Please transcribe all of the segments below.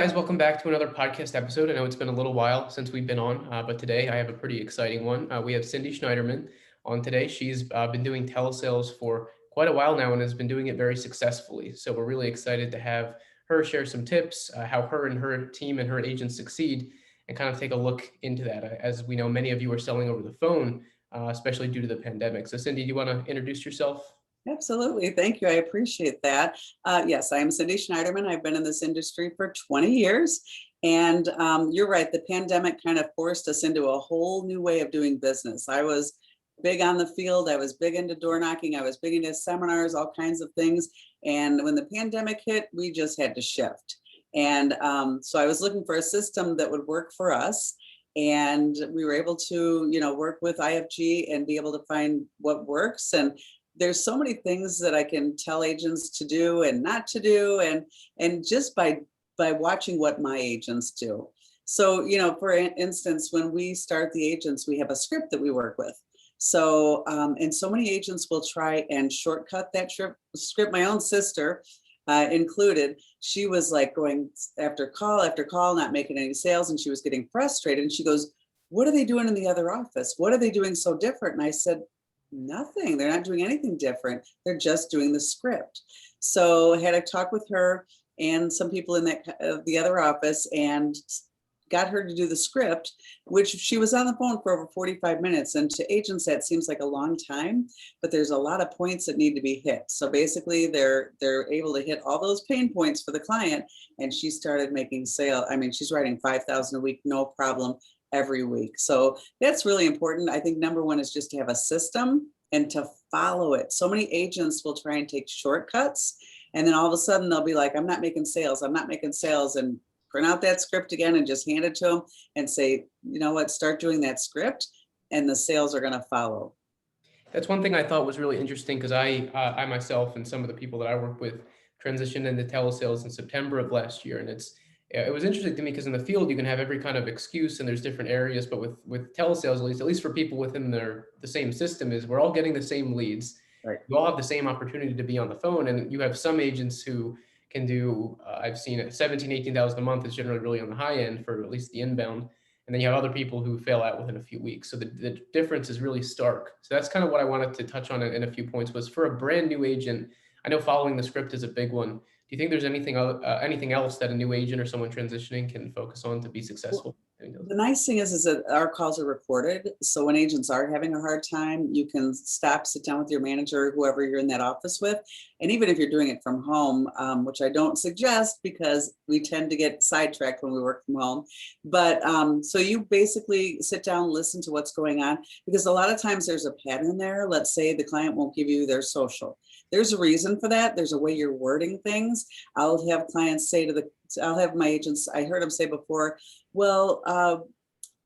Guys, welcome back to another podcast episode. I know it's been a little while since we've been on, but today I have a pretty exciting one. We have Cindy Schneiderman on today. She's been doing telesales for quite a while now and has been doing it very successfully. So we're really excited to have her share some tips, how her and her team and her agents succeed, and kind of take a look into that. As we know, many of you are selling over the phone, especially due to the pandemic. So Cindy, do you want to introduce yourself? Absolutely. Thank you. I appreciate that. Yes, I am Cindy Schneiderman. I've been in this industry for 20 years. And you're right, the pandemic kind of forced us into a whole new way of doing business. I was big on the field. I was big into door knocking. I was big into seminars, all kinds of things. And when the pandemic hit, we just had to shift. And so I was looking for a system that would work for us. And we were able to, work with IFG and be able to find what works. And there's so many things that I can tell agents to do and not to do, and just by watching what my agents do. So, for instance, when we start the agents, we have a script that we work with. So, and so many agents will try and shortcut that script. My own sister included, she was like going after call, not making any sales, and she was getting frustrated. And she goes, "What are they doing in the other office? What are they doing so different?" And I said, "Nothing. They're not doing anything different. They're just doing the script." So I had a talk with her and some people in the other office and got her to do the script, which she was on the phone for over 45 minutes. And to agents, that seems like a long time, but there's a lot of points that need to be hit. So basically they're able to hit all those pain points for the client. And she started making sale. I mean, she's writing 5,000 a week, no problem, every week. So that's really important. I think number one is just to have a system and to follow it. So many agents will try and take shortcuts, and then all of a sudden they'll be like, I'm not making sales, and print out that script again and just hand it to them and say, you know what, start doing that script and the sales are going to follow. That's one thing I thought was really interesting because I myself and some of the people that I work with transitioned into telesales in September of last year, and it was interesting to me because in the field you can have every kind of excuse and there's different areas, but with telesales, at least for people within the same system, is we're all getting the same leads. Right. You all have the same opportunity to be on the phone, and you have some agents who can do I've seen it 17,000-18,000 a month is generally really on the high end for at least the inbound. And then you have other people who fail out within a few weeks. So the difference is really stark. So that's kind of what I wanted to touch on in a few points was for a brand new agent. I know following the script is a big one. Do you think there's anything else that a new agent or someone transitioning can focus on to be successful? The nice thing is that our calls are recorded. So when agents are having a hard time, you can stop, sit down with your manager, whoever you're in that office with. And even if you're doing it from home, which I don't suggest because we tend to get sidetracked when we work from home. But so you basically sit down, listen to what's going on, because a lot of times there's a pattern there. Let's say the client won't give you their social. There's a reason for that. There's a way you're wording things. I'll have clients say I'll have my agents, I heard them say before, well,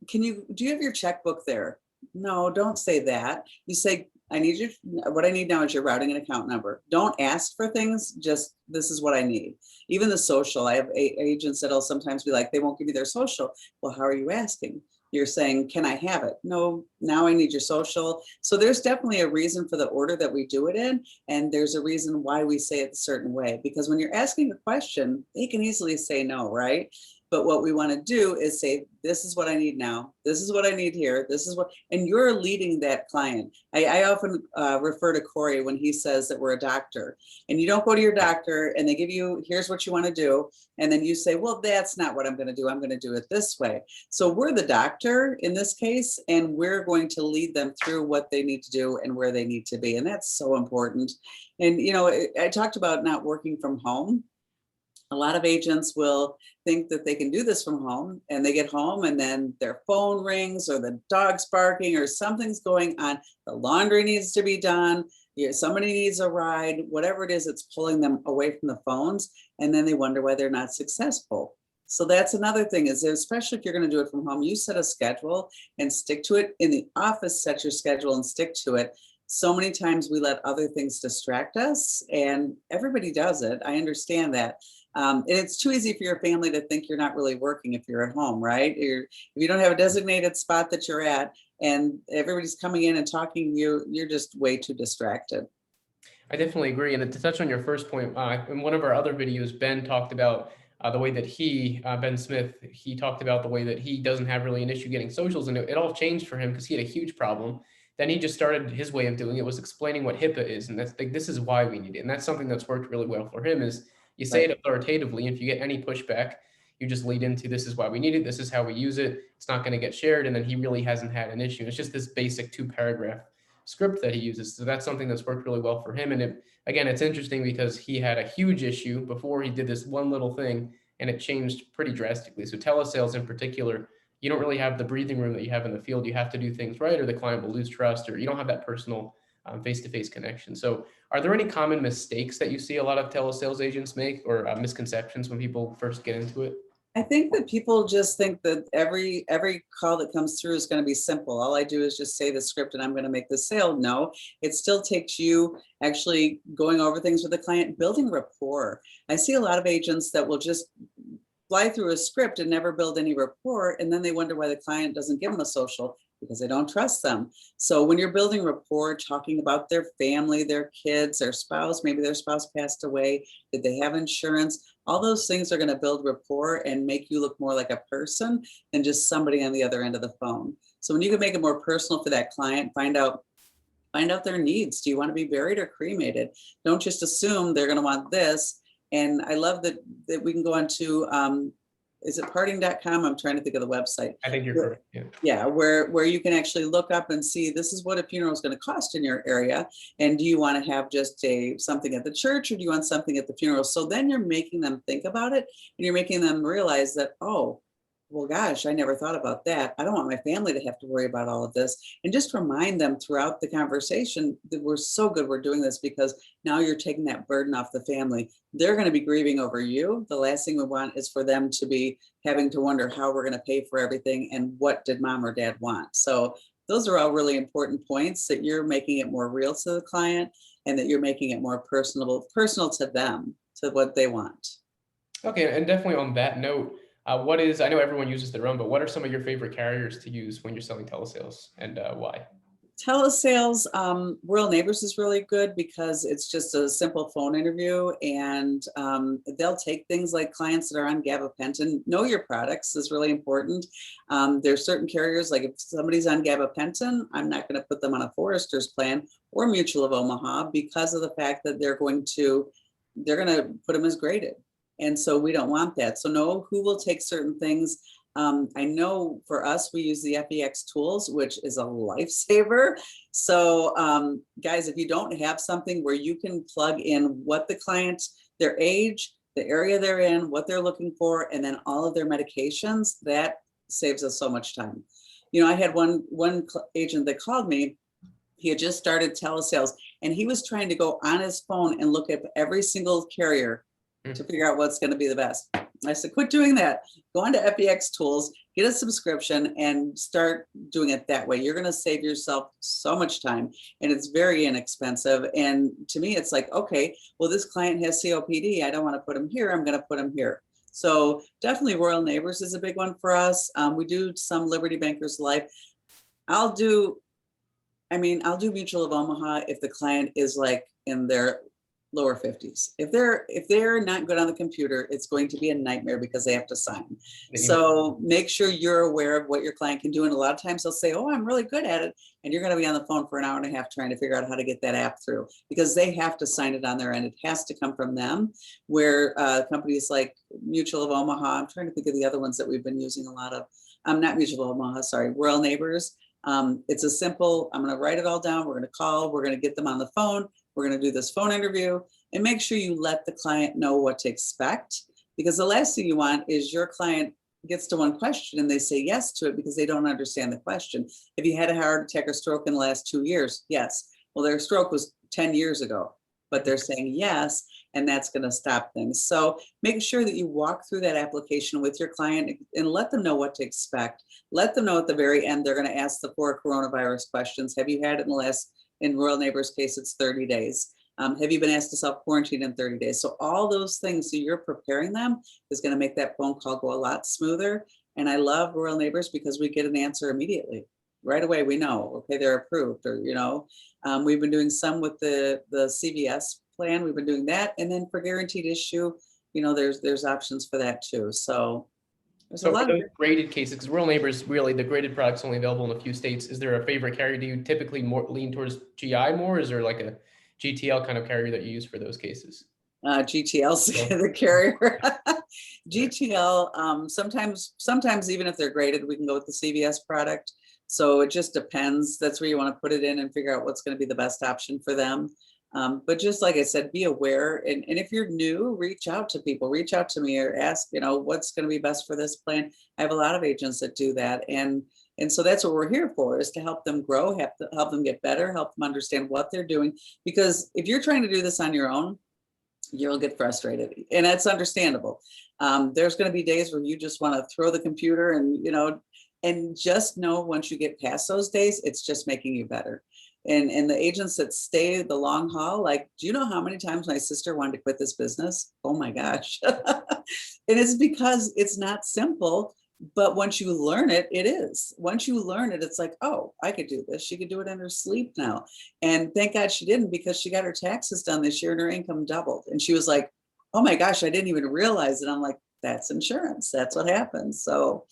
do you have your checkbook there? No, don't say that. You say, what I need now is your routing and account number. Don't ask for things, just this is what I need. Even the social, I have agents that'll sometimes be like, they won't give you their social. Well, how are you asking? You're saying, can I have it? No, now I need your social. So there's definitely a reason for the order that we do it in. And there's a reason why we say it a certain way, because when you're asking a question, they can easily say no, right? But what we want to do is say, this is what I need now. This is what I need here. This is what, and you're leading that client. I often refer to Corey when he says that we're a doctor, and you don't go to your doctor and they give you, here's what you want to do. And then you say, well, that's not what I'm going to do. I'm going to do it this way. So we're the doctor in this case, and we're going to lead them through what they need to do and where they need to be. And that's so important. And, I talked about not working from home. A lot of agents will think that they can do this from home, and they get home and then their phone rings or the dog's barking or something's going on. The laundry needs to be done. Somebody needs a ride, whatever it is, it's pulling them away from the phones. And then they wonder why they're not successful. So that's another thing is, especially if you're going to do it from home, you set a schedule and stick to it. In the office, set your schedule and stick to it. So many times we let other things distract us, and everybody does it. I understand that. And it's too easy for your family to think you're not really working if you're at home, right? If you don't have a designated spot that you're at and everybody's coming in and talking to you, you're just way too distracted. I definitely agree. And to touch on your first point, in one of our other videos, Ben talked about the way that Ben Smith, he talked about the way that he doesn't have really an issue getting socials, and it all changed for him because he had a huge problem. Then he just started his way of doing it was explaining what HIPAA is, and that's like this is why we need it, and that's something that's worked really well for him. Is you say Right. it authoritatively, and if you get any pushback, you just lead into this is why we need it, this is how we use it. It's not going to get shared, and then he really hasn't had an issue. It's just this basic 2 paragraph script that he uses, so that's something that's worked really well for him. And again, it's interesting because he had a huge issue before he did this one little thing, and it changed pretty drastically. So telesales in particular, you don't really have the breathing room that you have in the field. You have to do things right, or the client will lose trust, or you don't have that personal face-to-face connection. So are there any common mistakes that you see a lot of telesales agents make, or misconceptions when people first get into it? I think that people just think that every call that comes through is going to be simple. All I do is just say the script and I'm going to make the sale. No, it still takes you actually going over things with the client, building rapport. I see a lot of agents that will just fly through a script and never build any rapport, and then they wonder why the client doesn't give them a social, because they don't trust them. So when you're building rapport, talking about their family, their kids, their spouse, maybe their spouse passed away, did they have insurance? All those things are going to build rapport and make you look more like a person than just somebody on the other end of the phone. So when you can make it more personal for that client, find out their needs. Do you want to be buried or cremated? Don't just assume they're going to want this. And I love that we can go on to, is it parting.com? I'm trying to think of the website. I think you're correct. Yeah. Yeah, where you can actually look up and see this is what a funeral is going to cost in your area. And do you want to have just something at the church, or do you want something at the funeral? So then you're making them think about it, and you're making them realize that, oh, well, gosh, I never thought about that. I don't want my family to have to worry about all of this. And just remind them throughout the conversation that we're so good we're doing this, because now you're taking that burden off the family. They're going to be grieving over you. The last thing we want is for them to be having to wonder how we're going to pay for everything and what did mom or dad want. So those are all really important points, that you're making it more real to the client and that you're making it more personal to them, to what they want. Okay, and definitely on that note, I know everyone uses their own, but what are some of your favorite carriers to use when you're selling telesales, and why? Telesales, Rural Neighbors is really good because it's just a simple phone interview, and they'll take things like clients that are on gabapentin. Know your products is really important. There's certain carriers, like if somebody's on gabapentin, I'm not going to put them on a Forester's plan or Mutual of Omaha, because of the fact that they're going to put them as graded. And so we don't want that. So know who will take certain things. I know for us, we use the FEX tools, which is a lifesaver. So guys, if you don't have something where you can plug in what the client, their age, the area they're in, what they're looking for, and then all of their medications, that saves us so much time. You know, I had one agent that called me. He had just started telesales, and he was trying to go on his phone and look at every single carrier to figure out what's going to be the best. I said, quit doing that. Go on to FEX tools, get a subscription, and start doing it that way. You're going to save yourself so much time, and it's very inexpensive. And to me, it's like, okay, well, this client has COPD. I don't want to put him here. I'm going to put him here. So definitely Royal Neighbors is a big one for us. We do some Liberty Bankers Life. I'll do Mutual of Omaha if the client is like in their lower 50s. If they're not good on the computer, it's going to be a nightmare because they have to sign. So make sure you're aware of what your client can do. And a lot of times they'll say, oh, I'm really good at it. And you're going to be on the phone for an hour and a half trying to figure out how to get that app through, because they have to sign it on their end. It has to come from them, where companies like Mutual of Omaha, I'm trying to think of the other ones that we've been using a lot of, not Mutual of Omaha, sorry, Royal Neighbors. It's a simple, I'm going to write it all down. We're going to call, we're going to get them on the phone. We're going to do this phone interview, and make sure you let the client know what to expect, because the last thing you want is your client gets to one question and they say yes to it because they don't understand the question. Have you had a heart attack or stroke in the last 2 years? Yes. Well, their stroke was 10 years ago, but they're saying yes, and that's going to stop things. So make sure that you walk through that application with your client and let them know what to expect. Let them know at the very end, they're going to ask the 4 coronavirus questions. Have you had it in Royal Neighbors case, it's 30 days. Have you been asked to self-quarantine in 30 days? So all those things, so you're preparing them, is going to make that phone call go a lot smoother. And I love Royal Neighbors because we get an answer immediately. Right away, we know, okay, they're approved, or, we've been doing some with the CVS plan. We've been doing that. And then for guaranteed issue, there's options for that too. So there's a So for lot of, those graded cases, because Rural Neighbors, really, the graded product's only available in a few states. Is there a favorite carrier? Do you typically more lean towards GI more? Is there like a GTL kind of carrier that you use for those cases? GTL's Yeah. the carrier. Right. GTL, sometimes even if they're graded, we can go with the CVS product. So it just depends. That's where you want to put it in and figure out what's going to be the best option for them. But just like I said, be aware. And if you're new, reach out to people, reach out to me or ask, what's going to be best for this plan. I have a lot of agents that do that. And so that's what we're here for, is to help them grow, help them get better, help them understand what they're doing. Because if you're trying to do this on your own, you'll get frustrated, and that's understandable. There's going to be days where you just want to throw the computer and just know once you get past those days, it's just making you better. And the agents that stay the long haul, like, do you know how many times my sister wanted to quit this business? Oh my gosh. And it's because it's not simple. But once you learn it, it is. Once you learn it, it's like, oh, I could do this. She could do it in her sleep now. And thank God she didn't, because she got her taxes done this year and her income doubled. And she was like, oh my gosh, I didn't even realize it. I'm like, that's insurance. That's what happens. So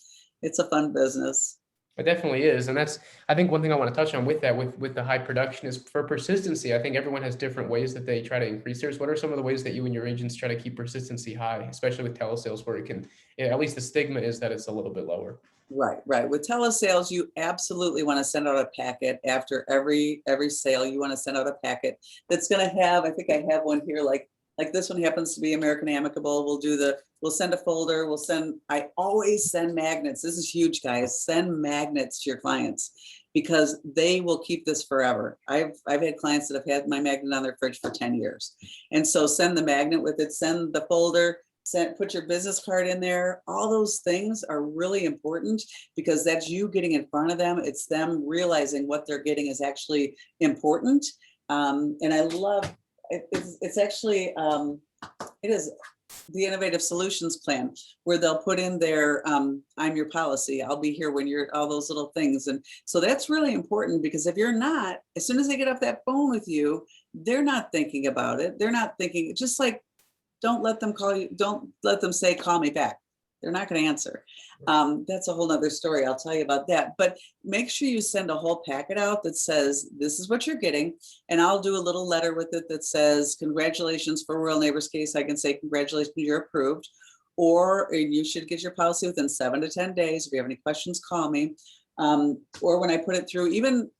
it's a fun business. It definitely is. And that's, I think one thing I want to touch on with that, with the high production, is for persistency. I think everyone has different ways that they try to increase theirs. What are some of the ways that you and your agents try to keep persistency high, especially with telesales, where it can, at least the stigma is that it's a little bit lower? Right. With telesales, you absolutely want to send out a packet after every sale. You want to send out a packet that's going to have, I think I have one here, like this one happens to be American Amicable. We'll send a folder. I always send magnets. This is huge, guys. Send magnets to your clients, because they will keep this forever. I've had clients that have had my magnet on their fridge for 10 years. And so send the magnet with it, send the folder, put your business card in there. All those things are really important, because that's you getting in front of them. It's them realizing what they're getting is actually important. And I love it's actually it is the Innovative Solutions Plan, where they'll put in their I'm your policy, I'll be here when you're, all those little things. And so that's really important, because if you're not, as soon as they get off that phone with you, they're not thinking about it. They're not thinking, just like, don't let them call you, don't let them say, call me back. They're not going to answer. That's a whole nother story. I'll tell you about that. But make sure you send a whole packet out that says, this is what you're getting. And I'll do a little letter with it that says, congratulations. For Rural Neighbors case, I can say, congratulations, you're approved. Or you should get your policy within 7 to 10 days. If you have any questions, call me. Or when I put it through, even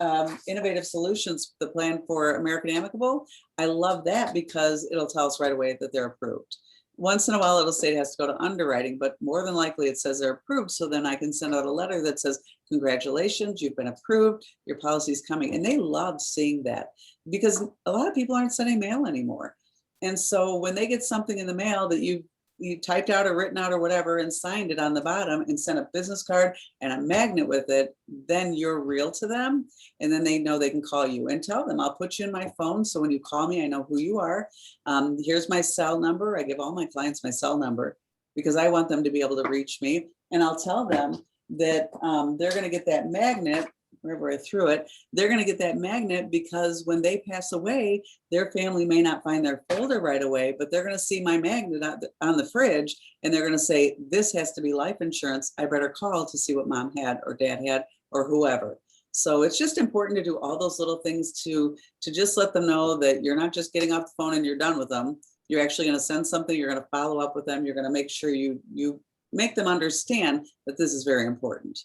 Innovative Solutions, the plan for American Amicable, I love that, because it'll tell us right away that they're approved. Once in a while, it'll say it has to go to underwriting, but more than likely it says they're approved. So then I can send out a letter that says, congratulations, you've been approved, your policy's coming. And they love seeing that, because a lot of people aren't sending mail anymore. And so when they get something in the mail that you typed out or written out or whatever and signed it on the bottom and sent a business card and a magnet with it, then you're real to them. And then they know they can call you and tell them, I'll put you in my phone. So when you call me, I know who you are. Here's my cell number. I give all my clients my cell number, because I want them to be able to reach me. And I'll tell them that they're going to get that magnet wherever I threw it. They're going to get that magnet, because when they pass away, their family may not find their folder right away, but they're going to see my magnet on the fridge, and they're going to say, this has to be life insurance. I better call to see what mom had or dad had or whoever. So it's just important to do all those little things to just let them know that you're not just getting off the phone and you're done with them. You're actually going to send something. You're going to follow up with them. You're going to make sure you make them understand that this is very important.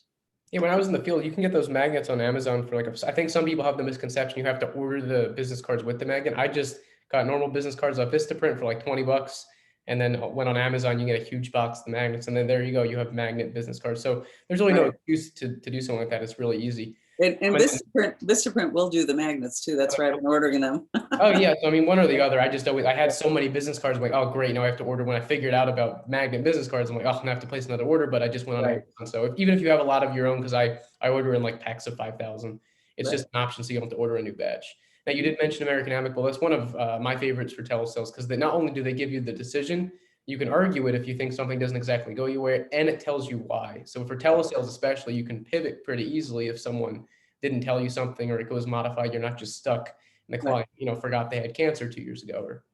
Yeah, when I was in the field, you can get those magnets on Amazon for like, I think some people have the misconception you have to order the business cards with the magnet. I just got normal business cards off Vistaprint for like 20 bucks. And then went on Amazon, you get a huge box of the magnets. And then there you go, you have magnet business cards. So there's really no Right. excuse to do something like that. It's really easy. And And then, Vistaprint will do the magnets too. That's why I've been ordering them. oh yeah, so I mean, one or the other. I had so many business cards. I'm like, oh great, now I have to order. When I figured out about magnet business cards, I'm like, oh, I'm gonna have to place another order. But I just went on Right. Amazon. So even if you have a lot of your own, because I order in like packs of 5,000, it's Right. just an option, so you don't have to order a new batch. Now you did mention American Amicable. That's one of my favorites for telesales, because they not only do they give you the decision, you can argue it if you think something doesn't exactly go your way, and it tells you why. So for telesales especially, you can pivot pretty easily if someone didn't tell you something or it goes modified. You're not just stuck and the Right. client, forgot they had cancer 2 years ago, or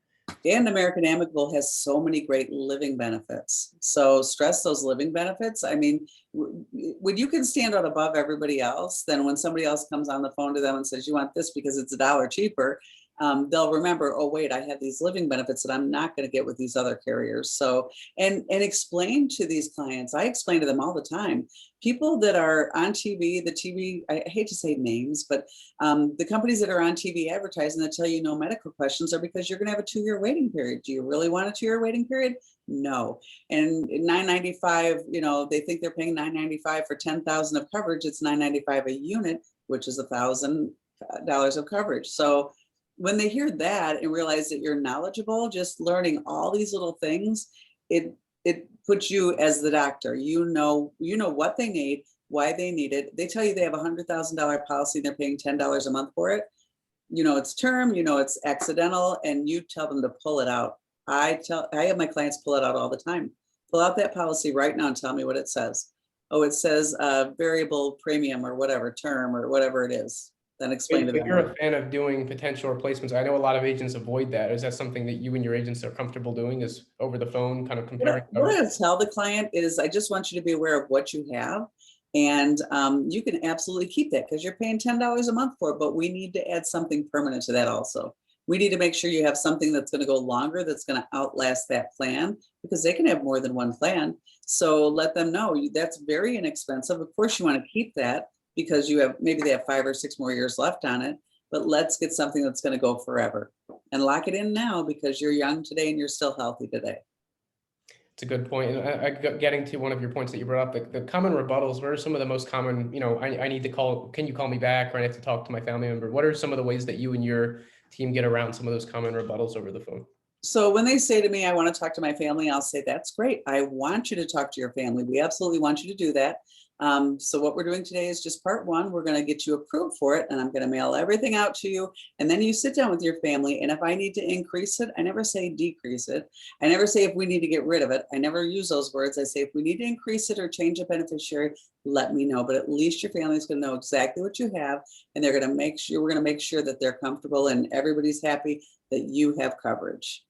And American Amicable has so many great living benefits. So stress those living benefits. I mean, when you can stand out above everybody else, then when somebody else comes on the phone to them and says, you want this because it's $1 cheaper, they'll remember, oh, wait, I have these living benefits that I'm not going to get with these other carriers. So, and explain to these clients, I explain to them all the time, people that are on TV, the TV, I hate to say names, but the companies that are on TV advertising that tell you no medical questions are because you're going to have a 2-year waiting period. Do you really want a 2-year waiting period? No. And $9.95, you know, they think they're paying $9.95 for 10,000 of coverage. It's $9.95 a unit, which is $1,000 of coverage. So when they hear that and realize that you're knowledgeable, just learning all these little things, it puts you as the doctor. You know what they need, why they need it. They tell you they have a $100,000 policy and they're paying $10 a month for it. You know it's term, you know it's accidental, and you tell them to pull it out. I have my clients pull it out all the time. Pull out that policy right now and tell me what it says. Oh, it says variable premium or whatever, term or whatever it is. Then explain to them. If you're a fan of doing potential replacements, I know a lot of agents avoid that. Is that something that you and your agents are comfortable doing, is over the phone kind of comparing? What I tell the client is, I just want you to be aware of what you have. And you can absolutely keep that because you're paying $10 a month for it, but we need to add something permanent to that also. We need to make sure you have something that's going to go longer, that's going to outlast that plan, because they can have more than one plan. So let them know that's very inexpensive. Of course, you want to keep that because you have, maybe they have 5 or 6 more years left on it, but let's get something that's going to go forever and lock it in now because you're young today and you're still healthy today. It's a good point. And getting to one of your points that you brought up, the common rebuttals, what are some of the most common, you know, I need to call, can you call me back? Or I have to talk to my family member. What are some of the ways that you and your team get around some of those common rebuttals over the phone? So when they say to me, I want to talk to my family, I'll say, that's great. I want you to talk to your family. We absolutely want you to do that. So what we're doing today is just part one. We're going to get you approved for it, and I'm going to mail everything out to you. And then you sit down with your family. And if I need to increase it, I never say decrease it. I never say if we need to get rid of it. I never use those words. I say if we need to increase it or change a beneficiary, let me know. But at least your family is going to know exactly what you have, and they're going to make sure, we're going to make sure that they're comfortable and everybody's happy that you have coverage.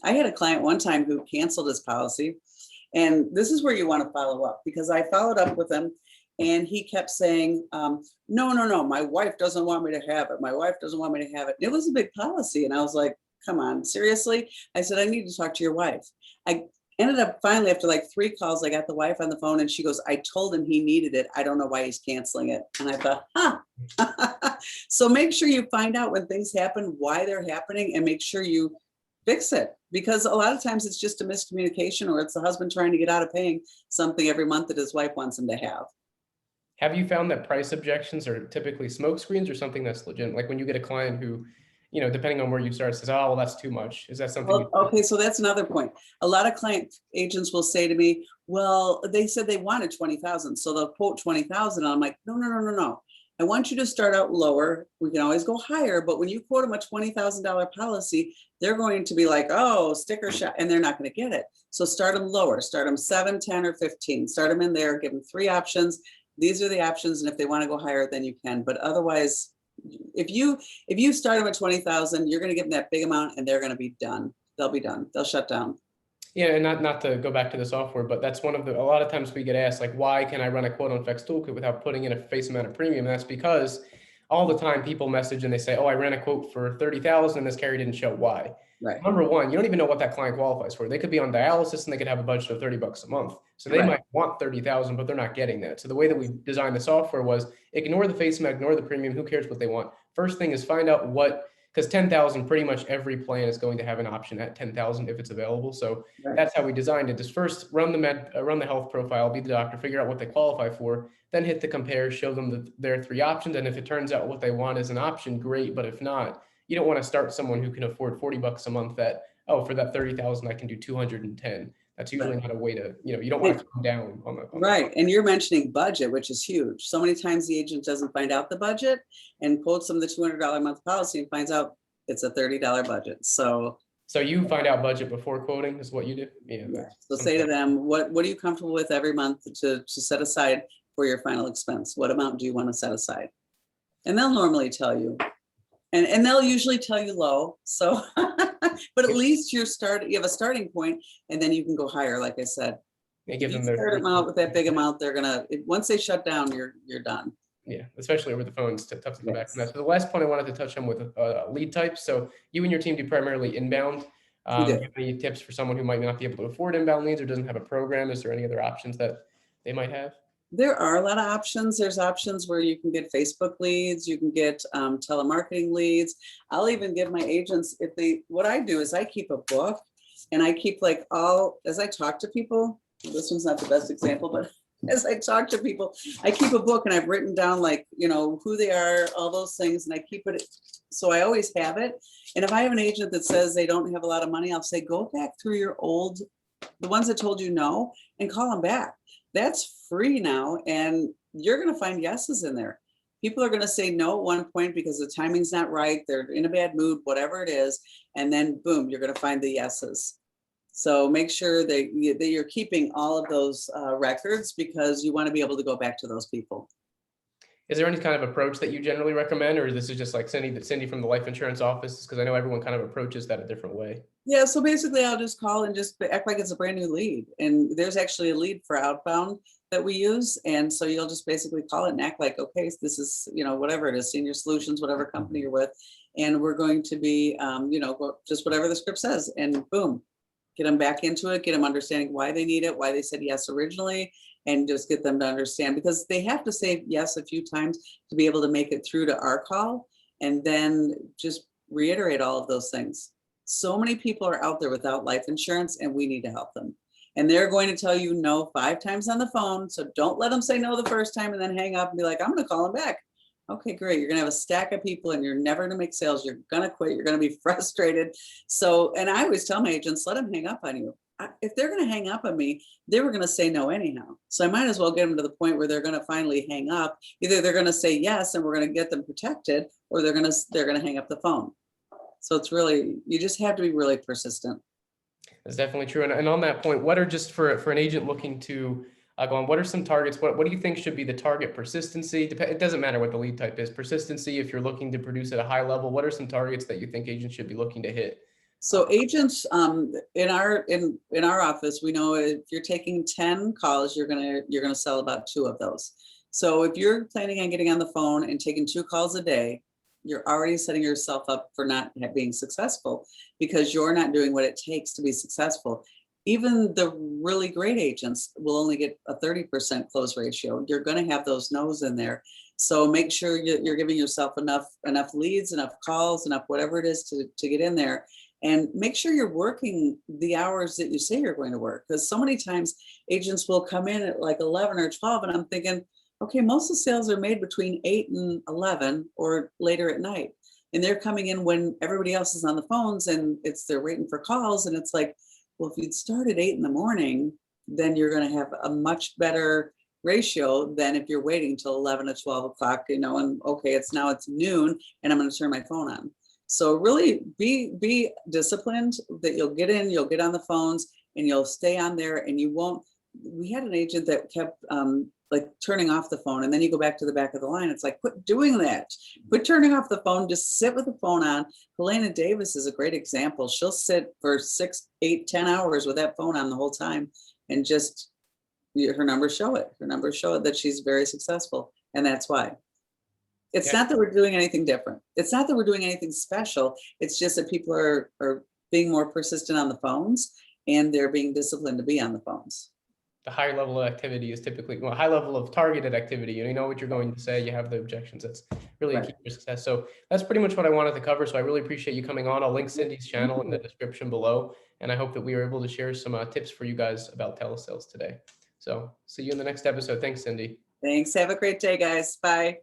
I had a client one time who canceled his policy. And this is where you want to follow up, because I followed up with him and he kept saying, no, my wife doesn't want me to have it. My wife doesn't want me to have it. It was a big policy. And I was like, come on, seriously? I said, I need to talk to your wife. I ended up finally, after like 3 calls, I got the wife on the phone and she goes, I told him he needed it. I don't know why he's canceling it. And I thought, So make sure you find out when things happen, why they're happening, and make sure you fix it, because a lot of times it's just a miscommunication, or it's the husband trying to get out of paying something every month that his wife wants him to have. Have you found that price objections are typically smoke screens or something that's legit? Like when you get a client who, you know, depending on where you start, says, oh, well, that's too much. Is that something? Well, okay, so that's another point. A lot of client agents will say to me, well, they said they wanted 20,000, so they'll quote 20,000. I'm like, no. I want you to start out lower. We can always go higher, but when you quote them a $20,000 policy, they're going to be like, oh, sticker shock, and they're not going to get it. So start them lower, start them 7, 10, or 15, start them in there, give them 3 options. These are the options. And if they want to go higher, then you can. But otherwise, if you start them at 20,000, you're going to give them that big amount and they're going to be done. They'll be done. They'll shut down. Yeah, and not to go back to the software, but that's one of a lot of times we get asked, like, why can I run a quote on Fex Toolkit without putting in a face amount of premium? And that's because all the time people message and they say, oh, I ran a quote for 30,000 and this carrier didn't show why. Right. Number one, you don't even know what that client qualifies for. They could be on dialysis and they could have a budget of $30 a month. So they might want 30,000, but they're not getting that. So the way that we designed the software was ignore the face amount, ignore the premium. Who cares what they want? First thing is find out what, because 10,000, pretty much every plan is going to have an option at 10,000 if it's available. So that's how we designed it. Is first run the health profile, be the doctor, figure out what they qualify for, then hit the compare, show them their 3 options. And if it turns out what they want is an option, great. But if not, you don't want to start someone who can afford $40 a month that, oh, for that 30,000, I can do 210. That's usually not a way to, you don't want to come down on the. Right. And you're mentioning budget, which is huge. So many times the agent doesn't find out the budget and quotes them the $200 a month policy and finds out it's a $30 budget. So you find out budget before quoting is what you do? Yeah. So say to them, what are you comfortable with every month to set aside for your final expense? What amount do you want to set aside? And they'll normally tell you. And they'll usually tell you low. So But at least you have a starting point, and then you can go higher, like I said. They If give you them their start them out with that big amount, they're gonna, once they shut down, you're done. yeah, especially over the phone, it's tough to come back from that. Yes, So the last point I wanted to touch on with lead types. So you and your team do primarily inbound. we Do you do. have any tips for someone who might not be able to afford inbound leads or doesn't have a program? Is there any other options that they might have? There are a lot of options. There's options where you can get Facebook leads, you can get telemarketing leads. I'll even give my agents, if they, what I do is I keep a book, and I keep like as I talk to people, this one's not the best example, but as I talk to people, I keep a book and I've written down like, who they are, all those things, and I keep it. So I always have it. And if I have an agent that says they don't have a lot of money, I'll say, go back through the ones that told you no, and call them back. That's free now, and you're going to find yeses in there. People are going to say no at one point because the timing's not right, they're in a bad mood, whatever it is, and then boom, you're going to find the yeses. So make sure that you're keeping all of those records, because you want to be able to go back to those people. Is there any kind of approach that you generally recommend, or this is just like Cindy from the life insurance office? Because I know everyone kind of approaches that a different way. Yeah, so basically I'll just call and just act like it's a brand new lead. And there's actually a lead for outbound that we use. And so you'll just basically call it and act like, okay, this is, whatever it is, Senior Solutions, whatever company you're with. And we're going to be, just whatever the script says, and boom, get them back into it, get them understanding why they need it, why they said yes originally, and just get them to understand, because they have to say yes a few times to be able to make it through to our call, and then just reiterate all of those things. So many people are out there without life insurance, and we need to help them. And they're going to tell you no 5 times on the phone. So don't let them say no the first time and then hang up and be like, I'm going to call them back. Okay, great. You're going to have a stack of people and you're never going to make sales. You're going to quit. You're going to be frustrated. So, and I always tell my agents, let them hang up on you. If they're going to hang up on me, they were going to say no anyhow. So I might as well get them to the point where they're going to finally hang up. Either they're going to say yes and we're going to get them protected, or they're going to hang up the phone. So it's really, you just have to be really persistent. That's definitely true. And on that point, what are, just for an agent looking to go on, what are some targets? What do you think should be the target persistency? It doesn't matter what the lead type is. Persistency, if you're looking to produce at a high level, what are some targets that you think agents should be looking to hit? So agents in our office, we know if you're taking 10 calls, you're gonna sell about 2 of those. So if you're planning on getting on the phone and taking 2 calls a day, you're already setting yourself up for not being successful, because you're not doing what it takes to be successful. Even the really great agents will only get a 30% close ratio. You're going to have those no's in there. So make sure you're giving yourself enough leads, enough calls, enough whatever it is to get in there. And make sure you're working the hours that you say you're going to work. Because so many times agents will come in at like 11 or 12, and I'm thinking, okay, most of the sales are made between 8 and 11 or later at night. And they're coming in when everybody else is on the phones, and they're waiting for calls. And it's like, well, if you'd start at 8 in the morning, then you're going to have a much better ratio than if you're waiting till 11 or 12 o'clock, and okay, it's noon and I'm going to turn my phone on. So really be disciplined, that you'll get on the phones and you'll stay on there, and you won't. We had an agent that kept like turning off the phone, and then you go back to the back of the line. It's like, quit doing that. Quit turning off the phone. Just sit with the phone on. Helena Davis is a great example. She'll sit for 6, 8, 10 hours with that phone on the whole time, and just her numbers show it. Her numbers show it that she's very successful, and that's why. It's not that we're doing anything different. It's not that we're doing anything special. It's just that people are being more persistent on the phones, and they're being disciplined to be on the phones. The higher level of activity is typically, high level of targeted activity. You know what you're going to say. You have the objections. That's really a key for success. So that's pretty much what I wanted to cover. So I really appreciate you coming on. I'll link Cindy's channel in the description below. And I hope that we were able to share some tips for you guys about telesales today. So see you in the next episode. Thanks, Cindy. Thanks. Have a great day, guys. Bye.